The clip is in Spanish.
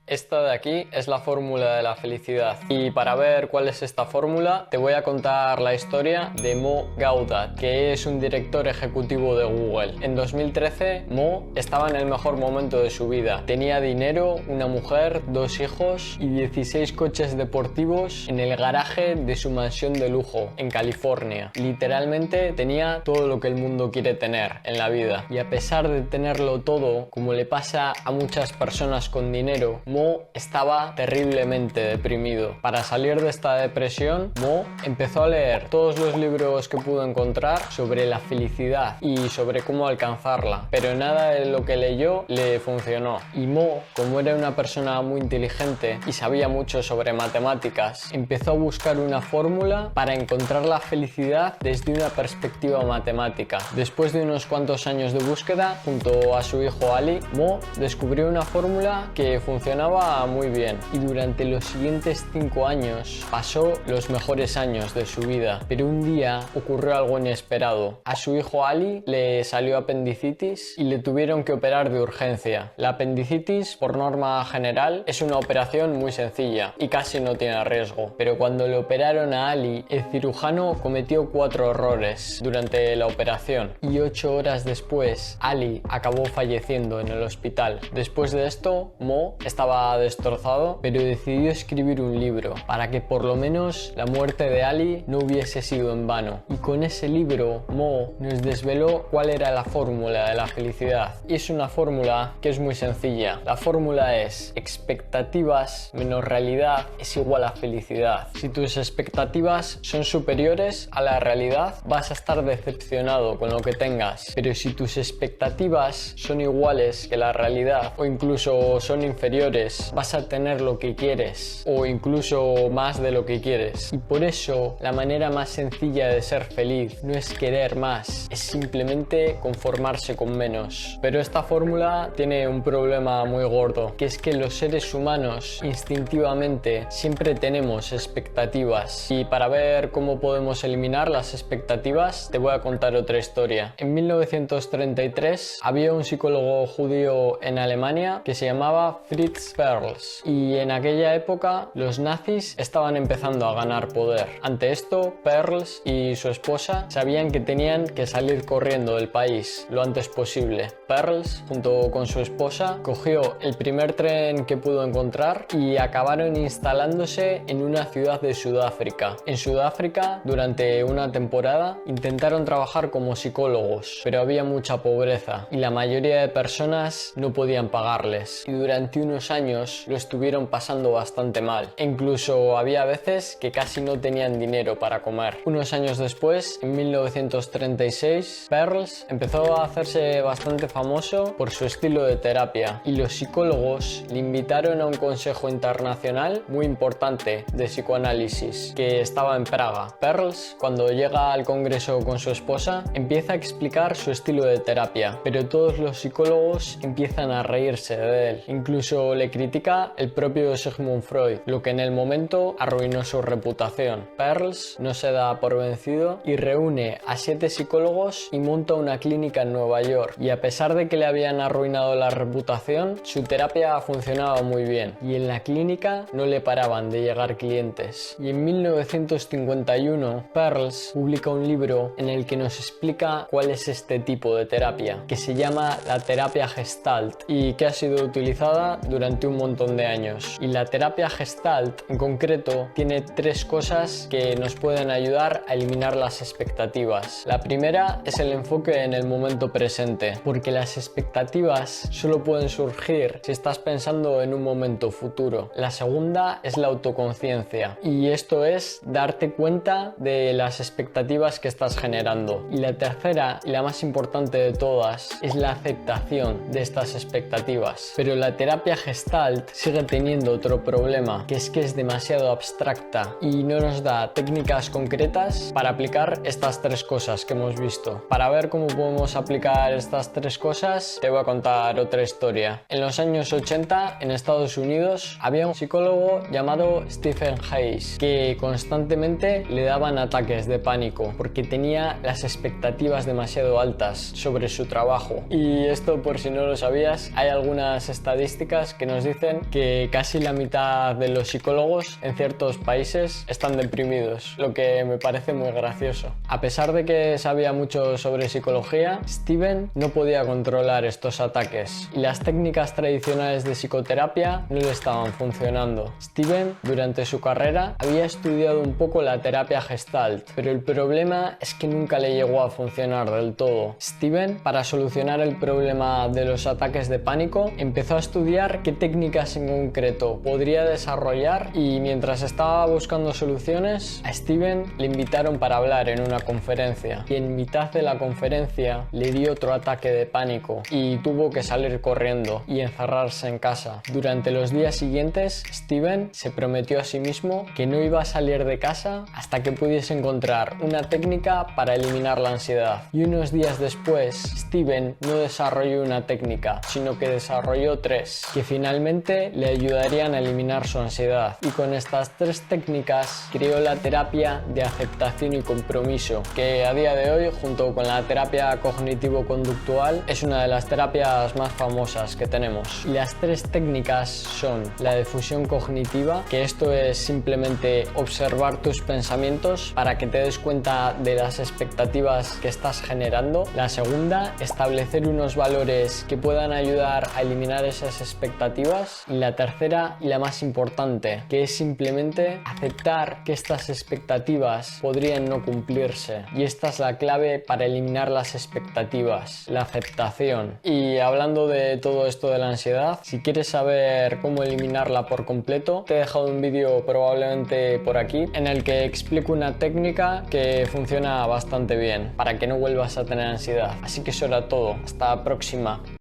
Esta de aquí es la fórmula de la felicidad. Y para ver cuál es esta fórmula, te voy a contar la historia de Mo Gaudat, que es un director ejecutivo de Google. En 2013, Mo estaba en el mejor momento de su vida. Tenía dinero, una mujer, 2 hijos y 16 coches deportivos en el garaje de su mansión de lujo en California. Literalmente tenía todo lo que el mundo quiere tener en la vida. Y a pesar de tenerlo todo, como le pasa a muchas personas con dinero, Mo estaba terriblemente deprimido. Para salir de esta depresión, Mo empezó a leer todos los libros que pudo encontrar sobre la felicidad y sobre cómo alcanzarla, pero nada de lo que leyó le funcionó. Y Mo, como era una persona muy inteligente y sabía mucho sobre matemáticas, empezó a buscar una fórmula para encontrar la felicidad desde una perspectiva matemática. Después de unos cuantos años de búsqueda, junto a su hijo Ali, Mo descubrió una fórmula que funcionaba muy bien y durante los siguientes 5 años pasó los mejores años de su vida. Pero un día ocurrió algo inesperado. A su hijo Ali le salió apendicitis y le tuvieron que operar de urgencia. La apendicitis, por norma general, es una operación muy sencilla y casi no tiene riesgo. Pero cuando le operaron a Ali, el cirujano cometió 4 errores durante la operación y 8 horas después, Ali acabó falleciendo en el hospital. Después de esto, Mo estaba destrozado, pero decidió escribir un libro para que por lo menos la muerte de Ali no hubiese sido en vano. Y con ese libro, Mo nos desveló cuál era la fórmula de la felicidad. Y es una fórmula que es muy sencilla. La fórmula es: expectativas menos realidad es igual a felicidad. Si tus expectativas son superiores a la realidad, vas a estar decepcionado con lo que tengas. Pero si tus expectativas son iguales que la realidad o incluso son inferiores, vas a tener lo que quieres o incluso más de lo que quieres. Y por eso la manera más sencilla de ser feliz no es querer más, es simplemente conformarse con menos. Pero esta fórmula tiene un problema muy gordo, que es que los seres humanos instintivamente siempre tenemos expectativas. Y para ver cómo podemos eliminar las expectativas, te voy a contar otra historia. En 1933 había un psicólogo judío en Alemania que se llamaba Fritz Perls, y en aquella época los nazis estaban empezando a ganar poder. Ante esto, Perls y su esposa sabían que tenían que salir corriendo del país lo antes posible. Perls, junto con su esposa, cogió el primer tren que pudo encontrar y acabaron instalándose en una ciudad de Sudáfrica. En Sudáfrica, durante una temporada, intentaron trabajar como psicólogos, pero había mucha pobreza y la mayoría de personas no podían pagarles, y durante unos años lo estuvieron pasando bastante mal. E incluso había veces que casi no tenían dinero para comer. Unos años después, en 1936, Perls empezó a hacerse bastante famoso por su estilo de terapia, y los psicólogos le invitaron a un consejo internacional muy importante de psicoanálisis que estaba en Praga. Perls, cuando llega al congreso con su esposa, empieza a explicar su estilo de terapia, pero todos los psicólogos empiezan a reírse de él. Incluso le critica el propio Sigmund Freud, lo que en el momento arruinó su reputación. Perls no se da por vencido y reúne a 7 psicólogos y monta una clínica en Nueva York. Y a pesar de que le habían arruinado la reputación, su terapia funcionaba muy bien y en la clínica no le paraban de llegar clientes. Y en 1951, Perls publica un libro en el que nos explica cuál es este tipo de terapia, que se llama la terapia Gestalt y que ha sido utilizada durante un montón de años. Y la terapia Gestalt en concreto tiene 3 cosas que nos pueden ayudar a eliminar las expectativas. La primera es el enfoque en el momento presente, porque las expectativas solo pueden surgir si estás pensando en un momento futuro. La segunda es la autoconciencia, y esto es darte cuenta de las expectativas que estás generando. Y la tercera, y la más importante de todas, es la aceptación de estas expectativas. Pero la terapia Gestalt sigue teniendo otro problema, que es demasiado abstracta y no nos da técnicas concretas para aplicar estas 3 cosas que hemos visto. Para ver cómo podemos aplicar estas 3 cosas, te voy a contar otra historia. En los años 80, en Estados Unidos, había un psicólogo llamado Stephen Hayes que constantemente le daban ataques de pánico porque tenía las expectativas demasiado altas sobre su trabajo. Y esto, por si no lo sabías, hay algunas estadísticas que nos nos dicen que casi la mitad de los psicólogos en ciertos países están deprimidos, lo que me parece muy gracioso. A pesar de que sabía mucho sobre psicología, Steven no podía controlar estos ataques y las técnicas tradicionales de psicoterapia no le estaban funcionando. Steven, durante su carrera, había estudiado un poco la terapia Gestalt, pero el problema es que nunca le llegó a funcionar del todo. Steven, para solucionar el problema de los ataques de pánico, empezó a estudiar qué técnicas en concreto podría desarrollar, y mientras estaba buscando soluciones, a Steven le invitaron para hablar en una conferencia, y en mitad de la conferencia le dio otro ataque de pánico y tuvo que salir corriendo y encerrarse en casa. Durante los días siguientes, Steven se prometió a sí mismo que no iba a salir de casa hasta que pudiese encontrar una técnica para eliminar la ansiedad. Y unos días después, Steven no desarrolló una técnica, sino que desarrolló 3, que finalmente le ayudarían a eliminar su ansiedad. Y con estas 3 técnicas creó la terapia de aceptación y compromiso, que a día de hoy, junto con la terapia cognitivo-conductual, es una de las terapias más famosas que tenemos. Y las 3 técnicas son la difusión cognitiva, que esto es simplemente observar tus pensamientos para que te des cuenta de las expectativas que estás generando. La segunda, establecer unos valores que puedan ayudar a eliminar esas expectativas. Y la tercera, y la más importante, que es simplemente aceptar que estas expectativas podrían no cumplirse. Y esta es la clave para eliminar las expectativas, la aceptación. Y hablando de todo esto de la ansiedad, si quieres saber cómo eliminarla por completo, te he dejado un vídeo probablemente por aquí en el que explico una técnica que funciona bastante bien para que no vuelvas a tener ansiedad. Así que eso era todo. Hasta la próxima.